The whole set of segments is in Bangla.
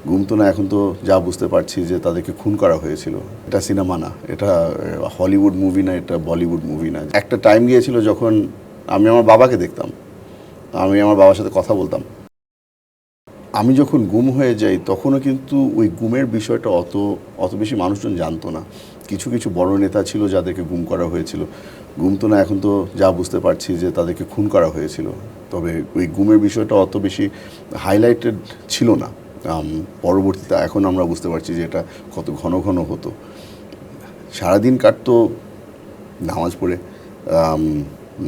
গুম তো না, এখন তো যা বুঝতে পারছি যে তাদেরকে খুন করা হয়েছিল। এটা সিনেমা না, এটা হলিউড মুভি না, এটা বলিউড মুভি না। একটা টাইম গিয়েছিল যখন আমি আমার বাবাকে দেখতাম, আমি আমার বাবার সাথে কথা বলতাম। আমি যখন গুম হয়ে যাই তখনও কিন্তু ওই গুমের বিষয়টা অত অত বেশি মানুষজন জানতো না। কিছু কিছু বড় নেতা ছিল যাদেরকে গুম করা হয়েছিল। গুম তো না, এখন তো যা বুঝতে পারছি যে তাদেরকে খুন করা হয়েছিল। তবে ওই গুমের বিষয়টা অত বেশি হাইলাইটেড ছিল না। পরবর্তীতে এখন আমরা বুঝতে পারছি যে এটা কত ঘন ঘন হতো। সারাদিন কাটতো নামাজ পড়ে।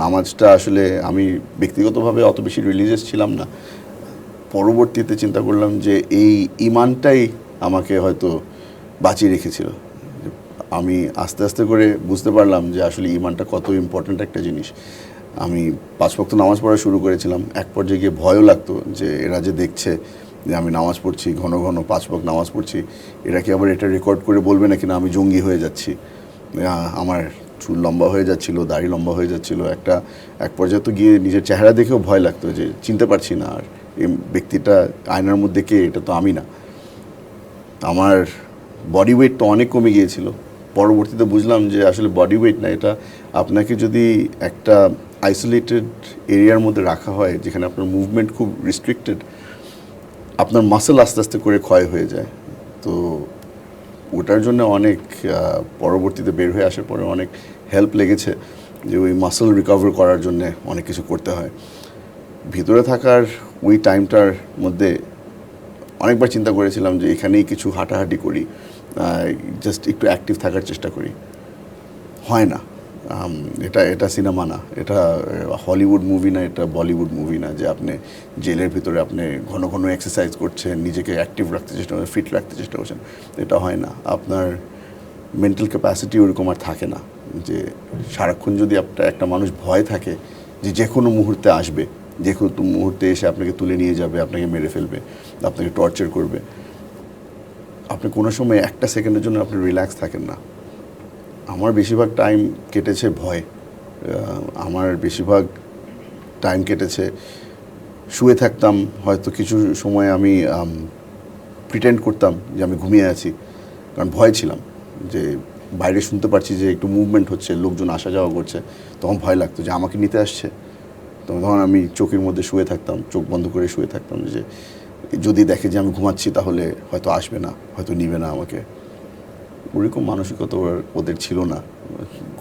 নামাজটা আসলে আমি ব্যক্তিগতভাবে অত বেশি রিলিজিয়াস ছিলাম না। পরবর্তীতে চিন্তা করলাম যে এই ইমানটাই আমাকে হয়তো বাঁচিয়ে রেখেছিল। আমি আস্তে আস্তে করে বুঝতে পারলাম যে আসলে ইমানটা কত ইম্পর্ট্যান্ট একটা জিনিস। আমি 5 ওয়াক্ত নামাজ পড়া শুরু করেছিলাম। এক পর্যায়ে গিয়ে ভয়ও লাগতো যে এরা যে দেখছে যে আমি নামাজ পড়ছি, ঘন ঘন 5 ওয়াক্ত নামাজ পড়ছি, এরা কি আবার এটা রেকর্ড করে বলবে নাকি না আমি জঙ্গি হয়ে যাচ্ছি। আমার চুল লম্বা হয়ে যাচ্ছিল, দাড়ি লম্বা হয়ে যাচ্ছিল। এক পর্যায়ে তো গিয়ে নিজের চেহারা দেখেও ভয় লাগতো যে চিনতে পারছি না আর এই ব্যক্তিটা আয়নার মধ্যে কে, এটা তো আমি না। আমার বডি ওয়েট তো অনেক কমে গিয়েছিল। পরবর্তীতে বুঝলাম যে আসলে বডি ওয়েট না, এটা আপনাকে যদি একটা আইসোলেটেড এরিয়ার মধ্যে রাখা হয় যেখানে আপনার মুভমেন্ট খুব রিস্ট্রিক্টেড, আপনার মাসল আস্তে আস্তে করে ক্ষয় হয়ে যায়। তো ওটার জন্য অনেক পরবর্তীতে বের হয়ে আসার পরে অনেক হেল্প লেগেছে যে ওই মাসল রিকভার করার জন্য অনেক কিছু করতে হয়। ভিতরে থাকার ওই টাইমটার মধ্যে অনেকবার চিন্তা করেছিলাম যে এখানেই কিছু হাঁটাহাঁটি করি, জাস্ট একটু অ্যাক্টিভ থাকার চেষ্টা করি। হয় না। এটা সিনেমা না, এটা হলিউড মুভি না, এটা বলিউড মুভি না যে আপনি জেলের ভিতরে আপনি ঘন ঘন এক্সারসাইজ করছেন, নিজেকে অ্যাক্টিভ রাখতে চেষ্টা করছেন, ফিট রাখতে চেষ্টা করছেন। এটা হয় না। আপনার মেন্টাল ক্যাপাসিটি ওরকম আর থাকে না যে সারাক্ষণ যদি একটা মানুষ ভয় থাকে যে যে কোনো মুহূর্তে আসবে, যে কোনো মুহূর্তে এসে আপনাকে তুলে নিয়ে যাবে, আপনাকে মেরে ফেলবে, আপনাকে টর্চার করবে, আপনি কোনো সময় একটা সেকেন্ডের জন্য আপনি রিল্যাক্স থাকেন না। আমার বেশিরভাগ টাইম কেটেছে ভয়। আমার বেশিরভাগ টাইম কেটেছে শুয়ে থাকতাম, হয়তো কিছু সময় আমি প্রিটেন্ড করতাম যে আমি ঘুমিয়ে আছি, কারণ ভয় ছিলাম যে বাইরে শুনতে পারছি যে একটু মুভমেন্ট হচ্ছে, লোকজন আসা যাওয়া করছে, তখন ভয় লাগতো যে আমাকে নিতে আসছে। তখন আমি চোখের মধ্যে শুয়ে থাকতাম, চোখ বন্ধ করে শুয়ে থাকতাম যে যদি দেখে যে আমি ঘুমাচ্ছি তাহলে হয়তো আসবে না, হয়তো নিবে না আমাকে। ওরকম মানসিকতা ওদের ছিল না।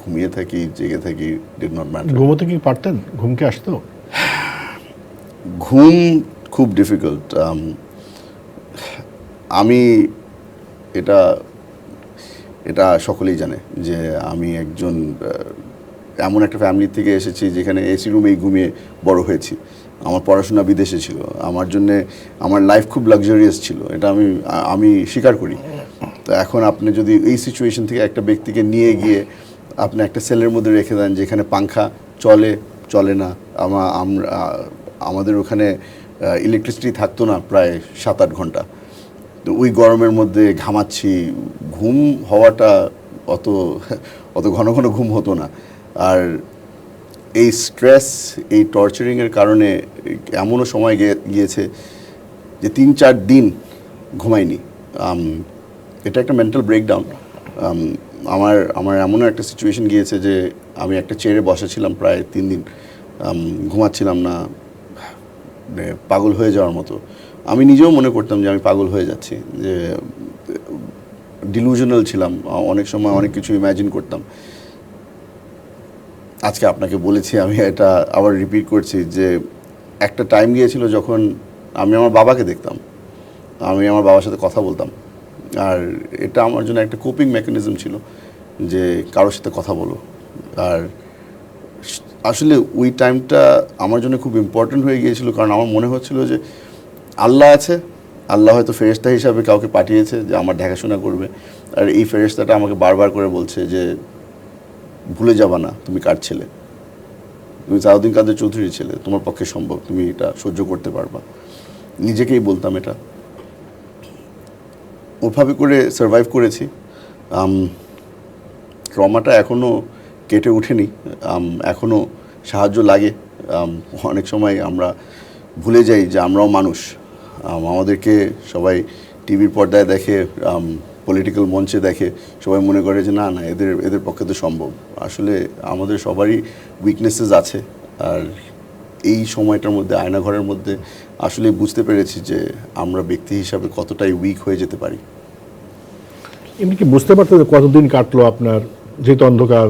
ঘুমিয়ে থাকি, জেগে থাকি, ডিড নট ম্যাটার। ঘুমোতে কি পারতেন? ঘুমকে আসতো? ঘুম খুব ডিফিকাল্ট। আমি এটা এটা সকলেই জানে যে আমি একজন এমন একটা ফ্যামিলি থেকে এসেছি যেখানে এসি রুমেই ঘুমিয়ে বড় হয়েছি। আমার পড়াশোনা বিদেশে ছিল, আমার জন্যে আমার লাইফ খুব লাক্সারিয়াস ছিল, এটা আমি স্বীকার করি। তো এখন আপনি যদি এই সিচুয়েশন থেকে একটা ব্যক্তিকে নিয়ে গিয়ে আপনি একটা সেলের মধ্যে রেখে দেন যেখানে পাংখা চলে না, আমাদের ওখানে ইলেকট্রিসিটি থাকতো না প্রায় 7-8 ঘন্টা, তো ওই গরমের মধ্যে ঘামাচ্ছি, ঘুম হওয়াটা অত অত ঘন ঘন ঘুম হতো না। আর এই স্ট্রেস, এই টর্চারিংয়ের কারণে এমনও সময় গিয়েছে যে 3-4 দিন ঘুমাইনি। এটা একটা মেন্টাল ব্রেকডাউন। আমার এমনও একটা সিচুয়েশন গিয়েছে যে আমি একটা চেয়ারে বসা ছিলাম প্রায় 3 দিন, ঘুমাচ্ছিলাম না, পাগল হয়ে যাওয়ার মতো। আমি নিজেও মনে করতাম যে আমি পাগল হয়ে যাচ্ছি, যে ডিলুশনাল ছিলাম, অনেক সময় অনেক কিছু ইম্যাজিন করতাম। আজকে আপনাকে বলেছি, আমি এটা আবার রিপিট করছি যে একটা টাইম গিয়েছিল যখন আমি আমার বাবাকে দেখতাম, আমি আমার বাবার সাথে কথা বলতাম। আর এটা আমার জন্য একটা কোপিং মেকানিজম ছিল যে কারোর সাথে কথা বলো। আর আসলে ওই টাইমটা আমার জন্য খুব ইম্পর্ট্যান্ট হয়ে গিয়েছিল, কারণ আমার মনে হচ্ছিল যে আল্লাহ আছে, আল্লাহ হয়তো ফেরেশতা হিসাবে কাউকে পাঠিয়েছে যে আমার দেখাশোনা করবে। আর এই ফেরেশতাটা আমাকে বারবার করে বলছে যে ভুলে যাবা না তুমি কার ছেলে, তুমি সাউদ্দিন কাদের চৌধুরীর ছেলে, তোমার পক্ষে সম্ভব, তুমি এটা সহ্য করতে পারবা। নিজেকেই বলতাম এটা। ওভাবে করে সারভাইভ করেছি। ট্রমাটা এখনও কেটে ওঠেনি, এখনও সাহায্য লাগে। অনেক সময় আমরা ভুলে যাই যে আমরাও মানুষ, আমাদেরকে সবাই টিভির পর্দায় দেখে, পলিটিক্যাল মঞ্চে দেখে, সবাই মনে করে যে না না এদের পক্ষে তো সম্ভব। আসলে আমাদের সবারই উইকনেসেস আছে, আর এই সময়টার মধ্যে আয়নাঘরের মধ্যে আসলে বুঝতে পেরেছি যে আমরা ব্যক্তি হিসাবে কতটাই উইক হয়ে যেতে পারি। এমনি কি বুঝতে পারতো যে কতদিন কাটলো আপনার, যেহেতু অন্ধকার